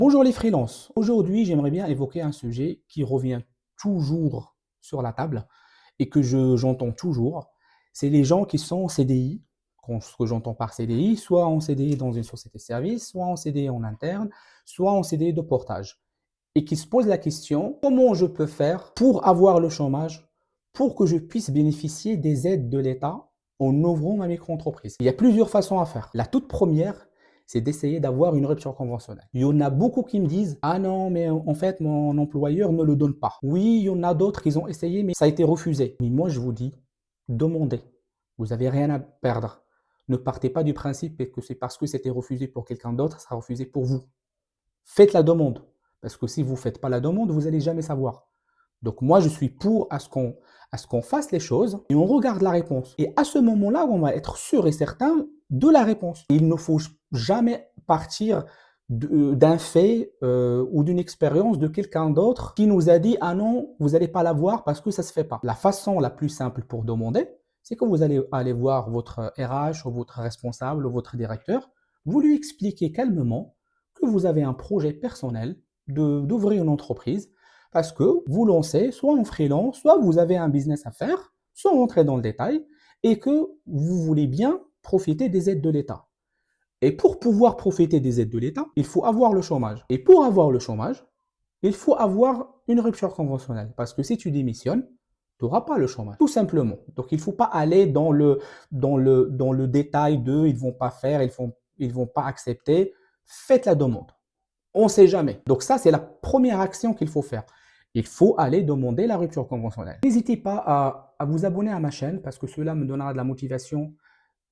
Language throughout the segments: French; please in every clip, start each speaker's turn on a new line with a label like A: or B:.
A: Bonjour les freelances. Aujourd'hui, j'aimerais bien évoquer un sujet qui revient toujours sur la table et que j'entends toujours. C'est les gens qui sont en CDI. Ce que j'entends par CDI, soit en CDI dans une société de service, soit en CDI en interne, soit en CDI de portage. Et qui se posent la question, comment je peux faire pour avoir le chômage, pour que je puisse bénéficier des aides de l'État en ouvrant ma micro-entreprise. Il y a plusieurs façons à faire. La toute première, c'est d'essayer d'avoir une rupture conventionnelle. Il y en a beaucoup qui me disent, ah non, mais en fait, mon employeur ne le donne pas. Oui, il y en a d'autres qui ont essayé, mais ça a été refusé. Mais moi, je vous dis, demandez. Vous n'avez rien à perdre. Ne partez pas du principe que c'est parce que c'était refusé pour quelqu'un d'autre, ça sera refusé pour vous. Faites la demande. Parce que si vous ne faites pas la demande, vous n'allez jamais savoir. Donc moi, je suis pour à ce qu'on fasse les choses et on regarde la réponse. Et à ce moment-là, on va être sûr et certain de la réponse. Il ne faut jamais partir d'un fait ou d'une expérience de quelqu'un d'autre qui nous a dit « Ah non, vous n'allez pas l'avoir parce que ça ne se fait pas ». La façon la plus simple pour demander, c'est que vous allez aller voir votre RH ou votre responsable ou votre directeur, vous lui expliquez calmement que vous avez un projet personnel d'ouvrir une entreprise parce que vous lancez soit en freelance, soit vous avez un business à faire, sans rentrer dans le détail, et que vous voulez bien profiter des aides de l'État. Et pour pouvoir profiter des aides de l'État, il faut avoir le chômage. Et pour avoir le chômage, il faut avoir une rupture conventionnelle. Parce que si tu démissionnes, tu n'auras pas le chômage. Tout simplement. Donc il ne faut pas aller dans le détail de ils ne vont pas faire, ils vont pas accepter. Faites la demande. On ne sait jamais. Donc ça, c'est la première action qu'il faut faire. Il faut aller demander la rupture conventionnelle. N'hésitez pas à vous abonner à ma chaîne parce que cela me donnera de la motivation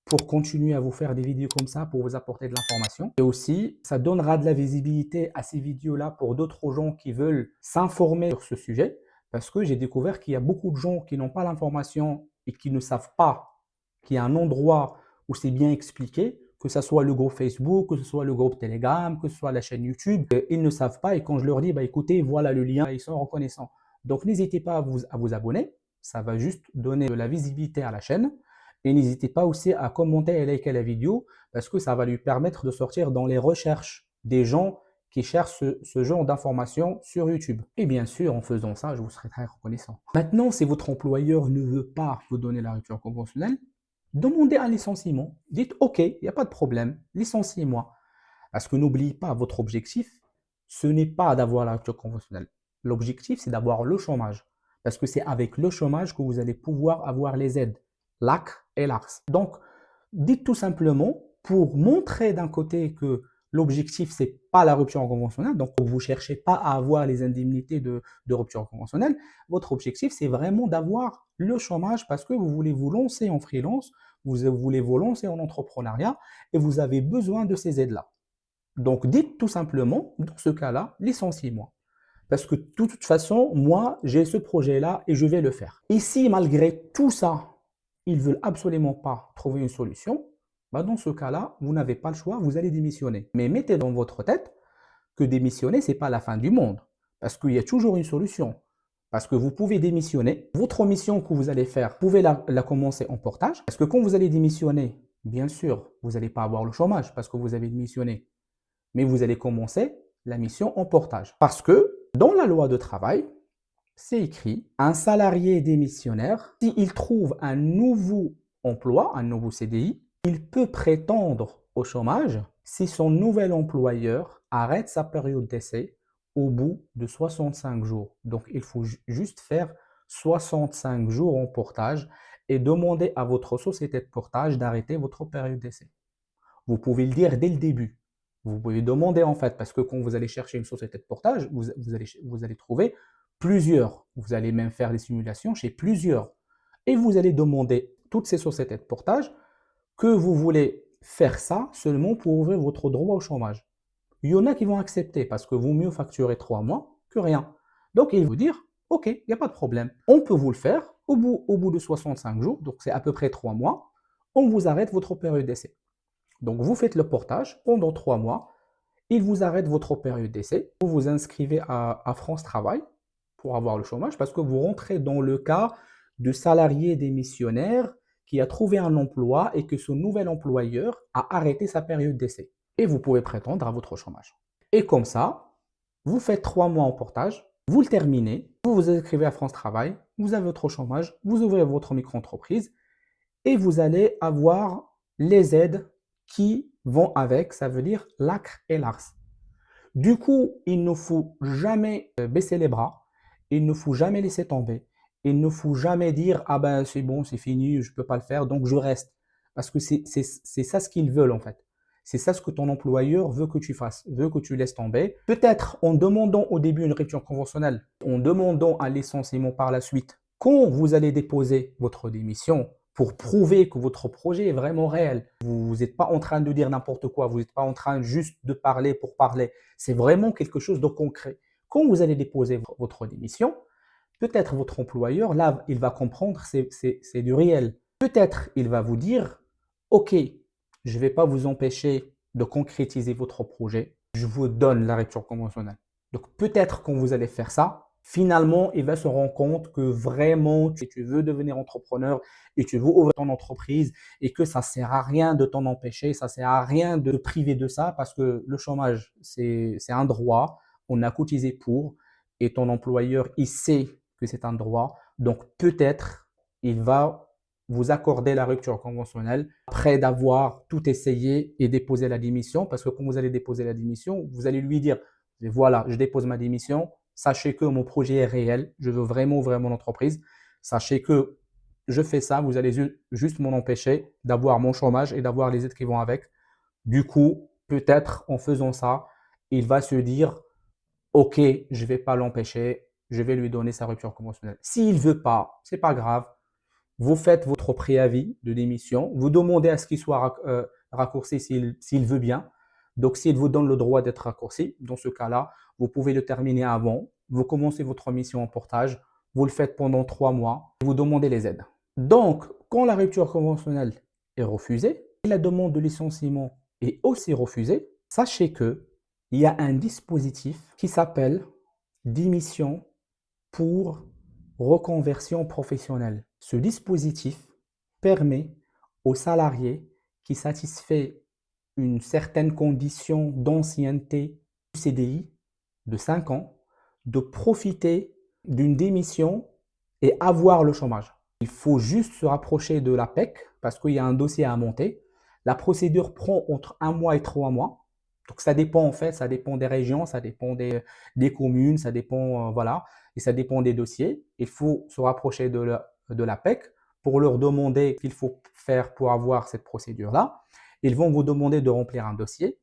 A: pour continuer à vous faire des vidéos comme ça, pour vous apporter de l'information. Et aussi, ça donnera de la visibilité à ces vidéos-là pour d'autres gens qui veulent s'informer sur ce sujet parce que j'ai découvert qu'il y a beaucoup de gens qui n'ont pas l'information et qui ne savent pas qu'il y a un endroit où c'est bien expliqué, que ce soit le groupe Facebook, que ce soit le groupe Telegram, que ce soit la chaîne YouTube. Ils ne savent pas et quand je leur dis, bah, écoutez, voilà le lien, ils sont reconnaissants. Donc, n'hésitez pas à vous abonner. Ça va juste donner de la visibilité à la chaîne. Et n'hésitez pas aussi à commenter et liker la vidéo parce que ça va lui permettre de sortir dans les recherches des gens qui cherchent ce genre d'informations sur YouTube. Et bien sûr, en faisant ça, je vous serai très reconnaissant. Maintenant, si votre employeur ne veut pas vous donner la rupture conventionnelle, demandez un licenciement. Dites OK, il n'y a pas de problème, licenciez-moi. Parce que n'oubliez pas, votre objectif, ce n'est pas d'avoir la rupture conventionnelle. L'objectif, c'est d'avoir le chômage. Parce que c'est avec le chômage que vous allez pouvoir avoir les aides, l'AC et l'ARS. Donc, dites tout simplement, pour montrer d'un côté que l'objectif, ce n'est pas la rupture conventionnelle, donc vous ne cherchez pas à avoir les indemnités de rupture conventionnelle, votre objectif, c'est vraiment d'avoir le chômage parce que vous voulez vous lancer en freelance, vous voulez vous lancer en entrepreneuriat et vous avez besoin de ces aides-là. Donc, dites tout simplement, dans ce cas-là, licenciez-moi. Parce que de toute façon, moi, j'ai ce projet-là et je vais le faire. Et si malgré tout ça, ils ne veulent absolument pas trouver une solution, bah dans ce cas-là, vous n'avez pas le choix, vous allez démissionner. Mais mettez dans votre tête que démissionner, ce n'est pas la fin du monde. Parce qu'il y a toujours une solution. Parce que vous pouvez démissionner. Votre mission que vous allez faire, vous pouvez la commencer en portage. Parce que quand vous allez démissionner, bien sûr, vous n'allez pas avoir le chômage parce que vous avez démissionné. Mais vous allez commencer la mission en portage. Parce que dans la loi de travail, c'est écrit, un salarié démissionnaire, s'il trouve un nouveau emploi, un nouveau CDI, il peut prétendre au chômage si son nouvel employeur arrête sa période d'essai au bout de 65 jours. Donc, il faut juste faire 65 jours en portage et demander à votre société de portage d'arrêter votre période d'essai. Vous pouvez le dire dès le début. Vous pouvez demander en fait, parce que quand vous allez chercher une société de portage, vous allez trouver plusieurs. Vous allez même faire des simulations chez plusieurs. Et vous allez demander toutes ces sociétés de portage que vous voulez faire ça seulement pour ouvrir votre droit au chômage. Il y en a qui vont accepter parce que vaut mieux facturer 3 mois que rien. Donc ils vont vous dire, ok, il n'y a pas de problème. On peut vous le faire au bout de 65 jours, donc c'est à peu près 3 mois, on vous arrête votre période d'essai. Donc, vous faites le portage pendant 3 mois. Il vous arrête votre période d'essai. Vous vous inscrivez à France Travail pour avoir le chômage parce que vous rentrez dans le cas de salarié démissionnaire qui a trouvé un emploi et que son nouvel employeur a arrêté sa période d'essai. Et vous pouvez prétendre à votre chômage. Et comme ça, vous faites 3 mois en portage, vous le terminez, vous vous inscrivez à France Travail, vous avez votre chômage, vous ouvrez votre micro-entreprise et vous allez avoir les aides qui vont avec, ça veut dire l'ACRE et l'ARS. Du coup, il ne faut jamais baisser les bras, il ne faut jamais laisser tomber, il ne faut jamais dire ah ben c'est bon, c'est fini, je ne peux pas le faire, donc je reste. Parce que c'est ça ce qu'ils veulent en fait. C'est ça ce que ton employeur veut que tu fasses, veut que tu laisses tomber. Peut-être en demandant au début une rupture conventionnelle, en demandant un licenciement par la suite, quand vous allez déposer votre démission pour prouver que votre projet est vraiment réel, vous n'êtes pas en train de dire n'importe quoi, vous n'êtes pas en train juste de parler pour parler, c'est vraiment quelque chose de concret. Quand vous allez déposer votre démission, peut-être votre employeur, là, il va comprendre, c'est du réel. Peut-être il va vous dire, OK, je ne vais pas vous empêcher de concrétiser votre projet, je vous donne la rupture conventionnelle. Donc peut-être quand vous allez faire ça, finalement, il va se rendre compte que vraiment, tu veux devenir entrepreneur et tu veux ouvrir ton entreprise et que ça ne sert à rien de t'en empêcher, ça ne sert à rien de te priver de ça parce que le chômage, c'est un droit, on a cotisé pour et ton employeur, il sait que c'est un droit. Donc peut-être il va vous accorder la rupture conventionnelle après d'avoir tout essayé et déposé la démission. Parce que quand vous allez déposer la démission, vous allez lui dire, voilà, je dépose ma démission. Sachez que mon projet est réel. Je veux vraiment ouvrir mon entreprise. Sachez que je fais ça. Vous allez juste m'en empêcher d'avoir mon chômage et d'avoir les aides qui vont avec. Du coup, peut-être en faisant ça, il va se dire, OK, je ne vais pas l'empêcher. Je vais lui donner sa rupture conventionnelle. S'il ne veut pas, ce n'est pas grave. Vous faites votre préavis de démission, vous demandez à ce qu'il soit raccourci s'il veut bien. Donc, s'il vous donne le droit d'être raccourci, dans ce cas-là, vous pouvez le terminer avant. Vous commencez votre mission en portage, vous le faites pendant 3 mois, vous demandez les aides. Donc, quand la rupture conventionnelle est refusée et la demande de licenciement est aussi refusée, sachez qu'il y a un dispositif qui s'appelle démission pour reconversion professionnelle. Ce dispositif permet aux salariés qui satisfait une certaine condition d'ancienneté du CDI de 5 ans de profiter d'une démission et avoir le chômage. Il faut juste se rapprocher de l'APEC parce qu'il y a un dossier à monter. La procédure prend entre 1 mois et 3 mois. Donc ça dépend en fait, ça dépend des régions, ça dépend des communes, ça dépend, voilà, et ça dépend des dossiers. Il faut se rapprocher de l'APEC pour leur demander ce qu'il faut faire pour avoir cette procédure-là. Ils vont vous demander de remplir un dossier,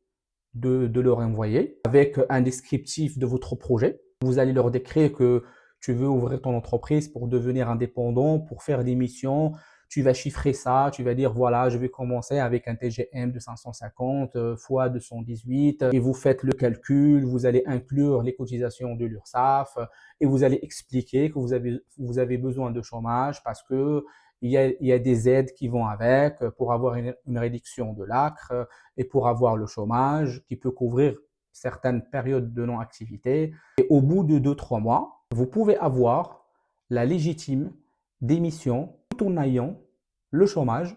A: de leur envoyer avec un descriptif de votre projet. Vous allez leur décrire que tu veux ouvrir ton entreprise pour devenir indépendant, pour faire des missions. Tu vas chiffrer ça, tu vas dire voilà, je vais commencer avec un TGM de 550 fois 218 et vous faites le calcul, vous allez inclure les cotisations de l'URSSAF et vous allez expliquer que vous avez besoin de chômage parce que il y a des aides qui vont avec pour avoir une réduction de l'ACRE et pour avoir le chômage qui peut couvrir certaines périodes de non-activité. Et au bout de 2-3 mois, vous pouvez avoir la légitime démission tout en ayant le chômage.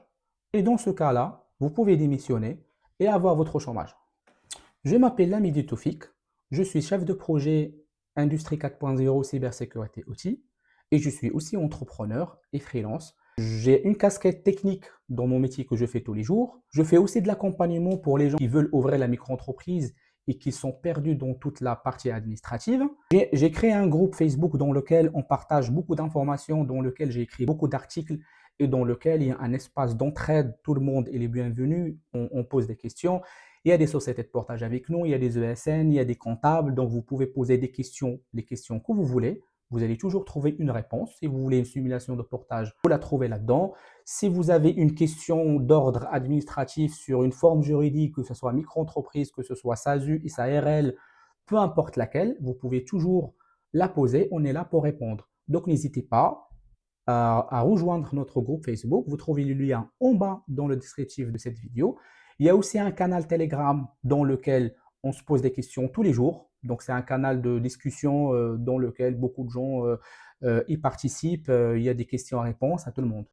A: Et dans ce cas-là, vous pouvez démissionner et avoir votre chômage. Je m'appelle Lamidi Toufik, je suis chef de projet Industrie 4.0 cybersécurité outils et je suis aussi entrepreneur et freelance. J'ai une casquette technique dans mon métier que je fais tous les jours. Je fais aussi de l'accompagnement pour les gens qui veulent ouvrir la micro-entreprise et qui sont perdus dans toute la partie administrative. J'ai créé un groupe Facebook dans lequel on partage beaucoup d'informations, dans lequel j'ai écrit beaucoup d'articles et dans lequel il y a un espace d'entraide. Tout le monde est le bienvenu, on pose des questions. Il y a des sociétés de portage avec nous, il y a des ESN, il y a des comptables, donc vous pouvez poser des questions, les questions que vous voulez. Vous allez toujours trouver une réponse. Si vous voulez une simulation de portage, vous la trouvez là-dedans. Si vous avez une question d'ordre administratif sur une forme juridique, que ce soit micro-entreprise, que ce soit SASU, SARL, peu importe laquelle, vous pouvez toujours la poser. On est là pour répondre. Donc, n'hésitez pas à rejoindre notre groupe Facebook. Vous trouvez le lien en bas dans le descriptif de cette vidéo. Il y a aussi un canal Telegram dans lequel on se pose des questions tous les jours. Donc, c'est un canal de discussion dans lequel beaucoup de gens y participent. Il y a des questions-réponses à tout le monde.